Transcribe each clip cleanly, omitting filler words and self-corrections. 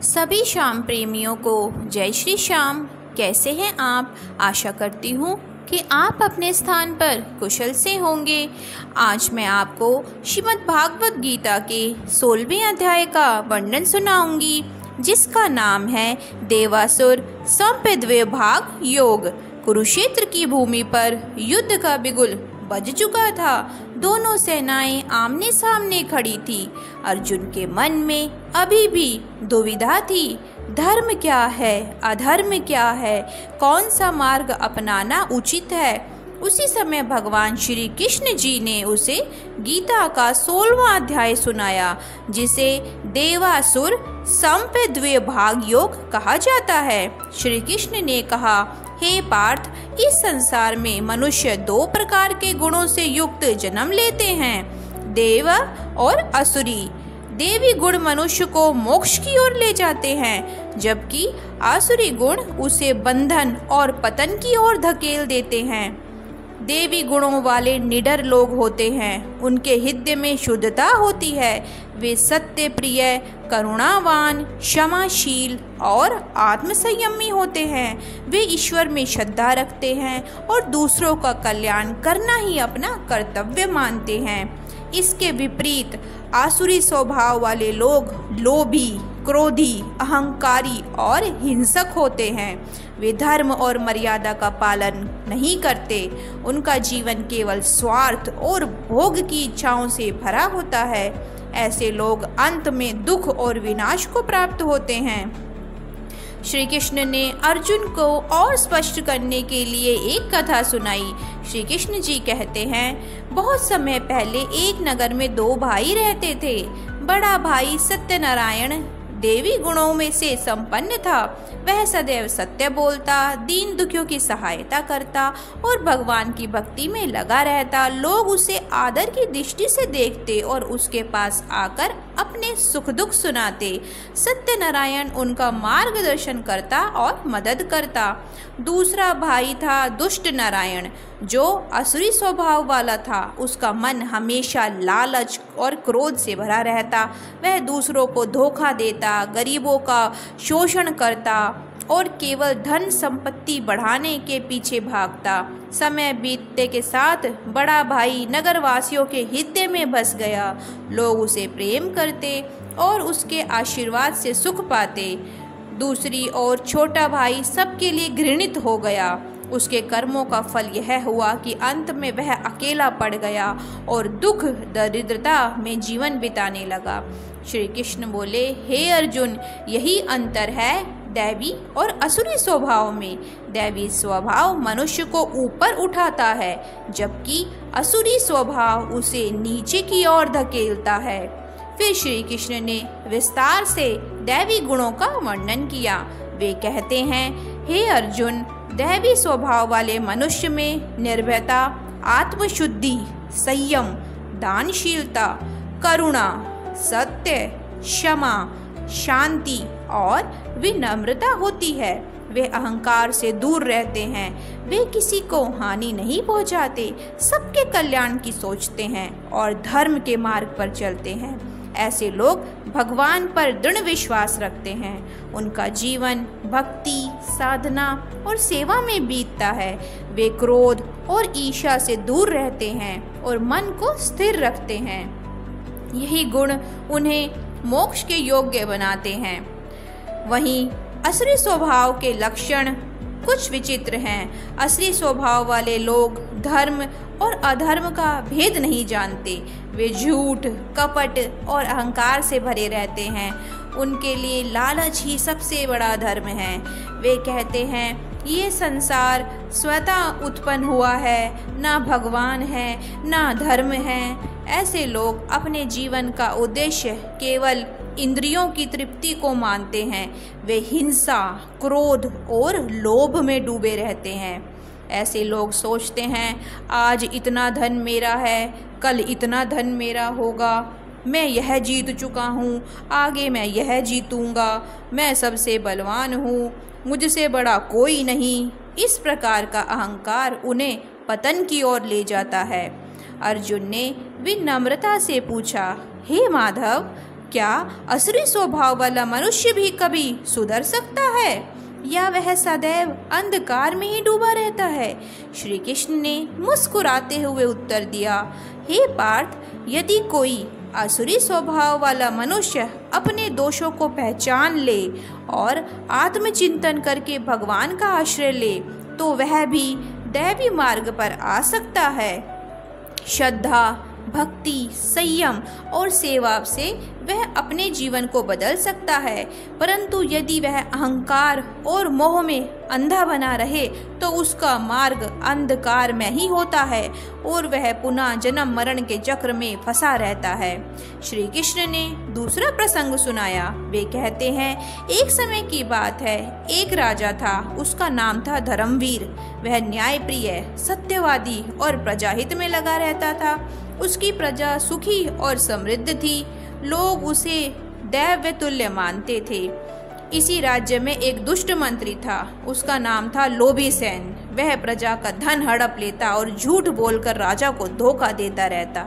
सभी श्याम प्रेमियों को जय श्री श्याम। कैसे हैं आप? आशा करती हूँ कि आप अपने स्थान पर कुशल से होंगे। आज मैं आपको श्रीमद् भागवत गीता के 16वें अध्याय का वर्णन सुनाऊंगी, जिसका नाम है देवासुर संपद्व्यभाग योग। कुरुक्षेत्र की भूमि पर युद्ध का बिगुल बज चुका था। दोनों सेनाएं आमने सामने खड़ी थी। अर्जुन के मन में अभी भी दुविधा थी। धर्म क्या है, अधर्म क्या है, कौन सा मार्ग अपनाना उचित है। उसी समय भगवान श्री कृष्ण जी ने उसे गीता का 16वां अध्याय सुनाया, जिसे देवासुर संपद्व्यभाग योग कहा जाता है। श्री कृष्ण ने कहा, हे पार्थ, इस संसार में मनुष्य 2 प्रकार के गुणों से युक्त जन्म लेते हैं, देव और असुरी। देवी गुण मनुष्य को मोक्ष की ओर ले जाते हैं, जबकि आसुरी गुण उसे बंधन और पतन की ओर धकेल देते हैं। देवी गुणों वाले निडर लोग होते हैं, उनके हृदय में शुद्धता होती है। वे सत्य प्रिय, करुणावान, क्षमाशील और आत्मसंयमी होते हैं। वे ईश्वर में श्रद्धा रखते हैं और दूसरों का कल्याण करना ही अपना कर्तव्य मानते हैं। इसके विपरीत आसुरी स्वभाव वाले लोग लोभी, क्रोधी, अहंकारी और हिंसक होते हैं। वे धर्म और मर्यादा का पालन नहीं करते। उनका जीवन केवल स्वार्थ और भोग की इच्छाओं से भरा होता है। ऐसे लोग अंत में दुख और विनाश को प्राप्त होते हैं। श्री कृष्ण ने अर्जुन को और स्पष्ट करने के लिए एक कथा सुनाई। श्री कृष्ण जी कहते हैं, बहुत समय पहले एक नगर में 2 भाई रहते थे। बड़ा भाई सत्यनारायण देवी गुणों में से संपन्न था। वह सदैव सत्य बोलता, दीन दुखियों की सहायता करता और भगवान की भक्ति में लगा रहता। लोग उसे आदर की दृष्टि से देखते और उसके पास आकर अपने सुख दुख सुनाते। सत्यनारायण उनका मार्गदर्शन करता और मदद करता। दूसरा भाई था दुष्ट नारायण, जो असुरी स्वभाव वाला था। उसका मन हमेशा लालच और क्रोध से भरा रहता। वह दूसरों को धोखा देता, गरीबों का शोषण करता और केवल धन संपत्ति बढ़ाने के पीछे भागता। समय बीतने के साथ बड़ा भाई नगरवासियों के हृदय में बस गया। लोग उसे प्रेम करते और उसके आशीर्वाद से सुख पाते। दूसरी ओर छोटा भाई सबके लिए घृणित हो गया। उसके कर्मों का फल यह हुआ कि अंत में वह अकेला पड़ गया और दुख दरिद्रता में जीवन बिताने लगा। श्री कृष्ण बोले, हे अर्जुन, यही अंतर है दैवी और असुरी स्वभाव में। दैवी स्वभाव मनुष्य को ऊपर उठाता है, जबकि असुरी स्वभाव उसे नीचे की ओर धकेलता है। फिर श्री कृष्ण ने विस्तार से दैवी गुणों का वर्णन किया। वे कहते हैं, हे अर्जुन, दैवी स्वभाव वाले मनुष्य में निर्भयता, आत्मशुद्धि, संयम, दानशीलता, करुणा, सत्य, क्षमा, शांति और विनम्रता होती है। वे अहंकार से दूर रहते हैं। वे किसी को हानि नहीं पहुंचाते, सबके कल्याण की सोचते हैं और धर्म के मार्ग पर चलते हैं। ऐसे लोग भगवान पर दृढ़ विश्वास रखते हैं। उनका जीवन भक्ति, साधना और सेवा में बीतता है। वे क्रोध और ईर्ष्या से दूर रहते हैं और मन को स्थिर रखते हैं। यही गुण उन्हें मोक्ष के योग्य बनाते हैं। वहीं असुरी स्वभाव के लक्षण कुछ विचित्र हैं। असुरी स्वभाव वाले लोग धर्म और अधर्म का भेद नहीं जानते। वे झूठ, कपट और अहंकार से भरे रहते हैं। उनके लिए लालच ही सबसे बड़ा धर्म है। वे कहते हैं, ये संसार स्वतः उत्पन्न हुआ है, ना भगवान है, ना धर्म है। ऐसे लोग अपने जीवन का उद्देश्य केवल इंद्रियों की तृप्ति को मानते हैं। वे हिंसा, क्रोध और लोभ में डूबे रहते हैं। ऐसे लोग सोचते हैं, आज इतना धन मेरा है, कल इतना धन मेरा होगा। मैं यह जीत चुका हूँ, आगे मैं यह जीतूँगा। मैं सबसे बलवान हूँ, मुझसे बड़ा कोई नहीं। इस प्रकार का अहंकार उन्हें पतन की ओर ले जाता है। अर्जुन ने विनम्रता से पूछा, हे माधव, क्या असुरी स्वभाव वाला मनुष्य भी कभी सुधर सकता है, या वह सदैव अंधकार में ही डूबा रहता है? श्री कृष्ण ने मुस्कुराते हुए उत्तर दिया, हे पार्थ, यदि कोई आसुरी स्वभाव वाला मनुष्य अपने दोषों को पहचान ले और आत्मचिंतन करके भगवान का आश्रय ले तो वह भी दैवी मार्ग पर आ सकता है। श्रद्धा, भक्ति, संयम और सेवा से वह अपने जीवन को बदल सकता है, परंतु यदि वह अहंकार और मोह में अंधा बना रहे तो उसका मार्ग अंधकार में ही होता है और वह पुनः जन्म मरण के चक्र में फंसा रहता है। श्री कृष्ण ने दूसरा प्रसंग सुनाया। वे कहते हैं, एक समय की बात है, एक राजा था, उसका नाम था धर्मवीर। वह न्यायप्रिय, सत्यवादी और प्रजाहित में लगा रहता था। उसकी प्रजा सुखी और समृद्ध थी। लोग उसे दैव्य तुल्य मानते थे। इसी राज्य में एक दुष्ट मंत्री था, उसका नाम था लोभीसेन। वह प्रजा का धन हड़प लेता और झूठ बोलकर राजा को धोखा देता रहता।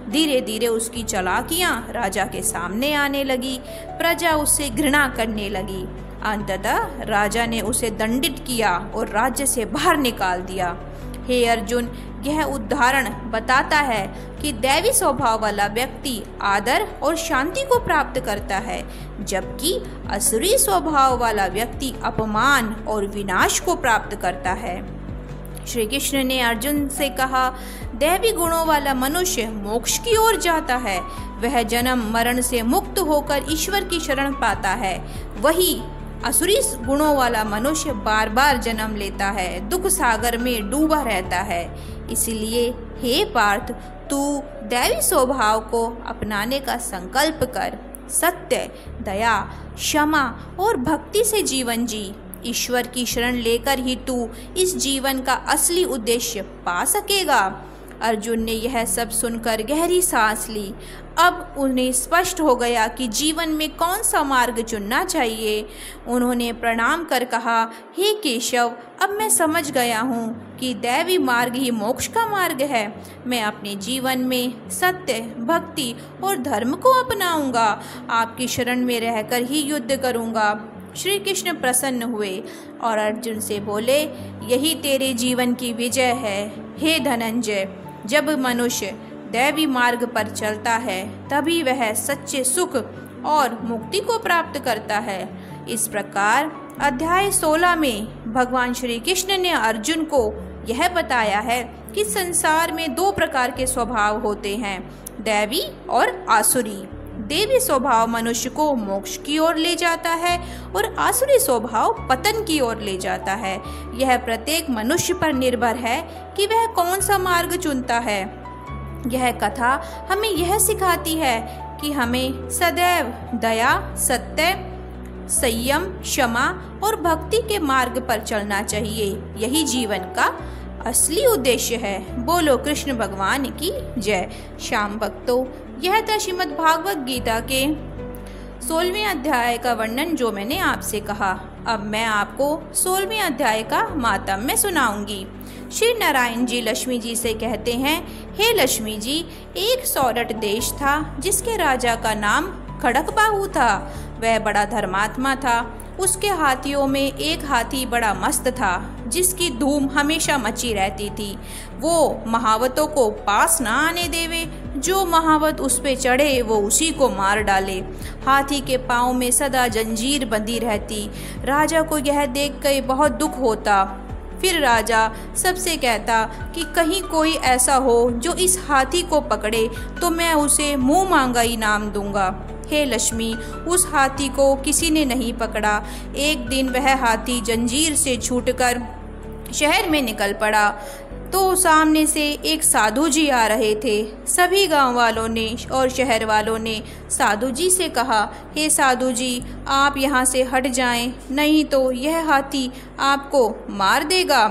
धीरे धीरे उसकी चालाकियां राजा के सामने आने लगी। प्रजा उससे घृणा करने लगी। अंततः राजा ने उसे दंडित किया और राज्य से बाहर निकाल दिया। हे अर्जुन, यह उदाहरण बताता है कि दैवी स्वभाव वाला व्यक्ति आदर और शांति को प्राप्त करता है, जबकि असुरी स्वभाव वाला व्यक्ति अपमान और विनाश को प्राप्त करता है। श्री कृष्ण ने अर्जुन से कहा, दैवी गुणों वाला मनुष्य मोक्ष की ओर जाता है। वह जन्म मरण से मुक्त होकर ईश्वर की शरण पाता है। वही असुरी गुणों वाला मनुष्य बार बार जन्म लेता है, दुख सागर में डूबा रहता है। इसलिए हे पार्थ, तू दैवी स्वभाव को अपनाने का संकल्प कर। सत्य, दया, क्षमा और भक्ति से जीवन जी। ईश्वर की शरण लेकर ही तू इस जीवन का असली उद्देश्य पा सकेगा। अर्जुन ने यह सब सुनकर गहरी सांस ली। अब उन्हें स्पष्ट हो गया कि जीवन में कौन सा मार्ग चुनना चाहिए। उन्होंने प्रणाम कर कहा, हे केशव, अब मैं समझ गया हूँ कि दैवी मार्ग ही मोक्ष का मार्ग है। मैं अपने जीवन में सत्य, भक्ति और धर्म को अपनाऊंगा। आपकी शरण में रहकर ही युद्ध करूंगा। श्री कृष्ण प्रसन्न हुए और अर्जुन से बोले, यही तेरे जीवन की विजय है। हे धनंजय, जब मनुष्य दैवी मार्ग पर चलता है तभी वह सच्चे सुख और मुक्ति को प्राप्त करता है। इस प्रकार अध्याय 16 में भगवान श्री कृष्ण ने अर्जुन को यह बताया है कि संसार में दो प्रकार के स्वभाव होते हैं, दैवी और आसुरी। देवी स्वभाव मनुष्य को मोक्ष की ओर ले जाता है और आसुरी स्वभाव पतन की ओर ले जाता है। यह प्रत्येक मनुष्य पर निर्भर है कि वह कौन सा मार्ग चुनता है। यह कथा हमें यह सिखाती है कि हमें सदैव दया, सत्य, संयम, क्षमा और भक्ति के मार्ग पर चलना चाहिए। यही जीवन का असली उद्देश्य है। बोलो कृष्ण भगवान की जय। श्याम भक्तों, यह था श्रीमद् भागवत गीता के 16वें अध्याय का वर्णन जो मैंने आपसे कहा। अब मैं आपको 16वें अध्याय का मातम्य सुनाऊंगी। श्री नारायण जी लक्ष्मी जी से कहते हैं, हे लक्ष्मी जी, एक सौरठ देश था जिसके राजा का नाम खड़गबाहु था। वह बड़ा धर्मात्मा था। उसके हाथियों में एक हाथी बड़ा मस्त था, जिसकी धूम हमेशा मची रहती थी। वो महावतों को पास ना आने देवे। जो महावत उस पे चढ़े वो उसी को मार डाले। हाथी के पाँव में सदा जंजीर बंधी रहती। राजा को यह देख कर बहुत दुख होता। फिर राजा सबसे कहता कि कहीं कोई ऐसा हो जो इस हाथी को पकड़े तो मैं उसे मुंह मांगा इनाम दूंगा। हे लक्ष्मी, उस हाथी को किसी ने नहीं पकड़ा। एक दिन वह हाथी जंजीर से छूटकर शहर में निकल पड़ा तो सामने से एक साधु जी आ रहे थे। सभी गांव वालों ने और शहर वालों ने साधु जी से कहा, हे साधु जी, आप यहाँ से हट जाएं, नहीं तो यह हाथी आपको मार देगा।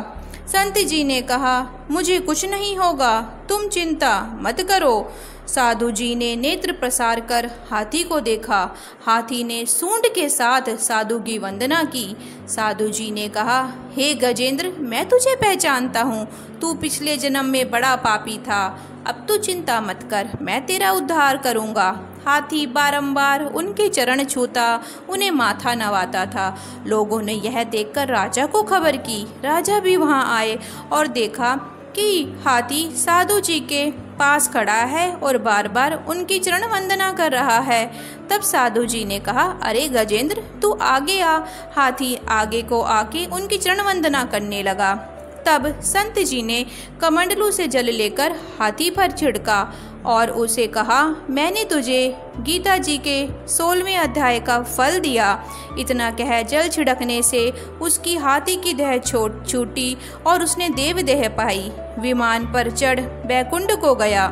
संत जी ने कहा, मुझे कुछ नहीं होगा, तुम चिंता मत करो। साधु जी ने नेत्र प्रसार कर हाथी को देखा। हाथी ने सूंड के साथ साधु की वंदना की। साधु जी ने कहा, हे गजेंद्र, मैं तुझे पहचानता हूँ। तू पिछले जन्म में बड़ा पापी था। अब तू चिंता मत कर, मैं तेरा उद्धार करूँगा। हाथी बारंबार उनके चरण छूता, उन्हें माथा नवाता था। लोगों ने यह देखकर राजा को खबर की। राजा भी वहां आए और देखा कि हाथी साधु जी के पास खड़ा है और बार बार उनकी चरण वंदना कर रहा है। तब साधु जी ने कहा, अरे गजेंद्र, तू आगे आ। हाथी आगे को आके उनकी चरण वंदना करने लगा। तब संत जी ने कमंडलू से जल लेकर हाथी पर छिड़का और उसे कहा, मैंने तुझे गीता जी के 16वें अध्याय का फल दिया। इतना कह जल छिड़कने से उसकी हाथी की देह छूटी और उसने देव देह पाई। विमान पर चढ़ बैकुंठ को गया।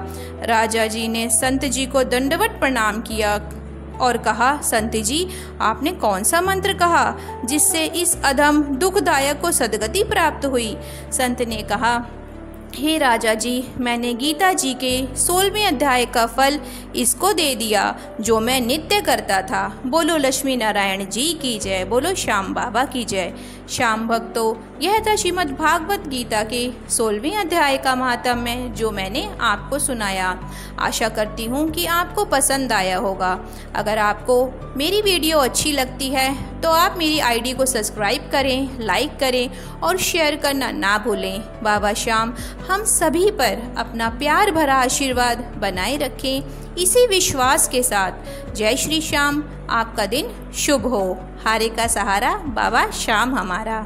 राजा जी ने संत जी को दंडवत प्रणाम किया और कहा, संत जी, आपने कौन सा मंत्र कहा जिससे इस अधम दुखदायक को सदगति प्राप्त हुई? संत ने कहा, हे राजा जी, मैंने गीता जी के 16वें अध्याय का फल इसको दे दिया जो मैं नित्य करता था। बोलो लक्ष्मी नारायण जी की जय, बोलो श्याम बाबा की जय। श्याम भक्तों, यह था श्रीमद् भागवत गीता के 16वें अध्याय का महात्म्य जो मैंने आपको सुनाया। आशा करती हूँ कि आपको पसंद आया होगा। अगर आपको मेरी वीडियो अच्छी लगती है तो आप मेरी आईडी को सब्सक्राइब करें, लाइक करें और शेयर करना ना भूलें। बाबा श्याम हम सभी पर अपना प्यार भरा आशीर्वाद बनाए रखें, इसी विश्वास के साथ जय श्री श्याम। आपका दिन शुभ हो। हारे का सहारा बाबा श्याम हमारा।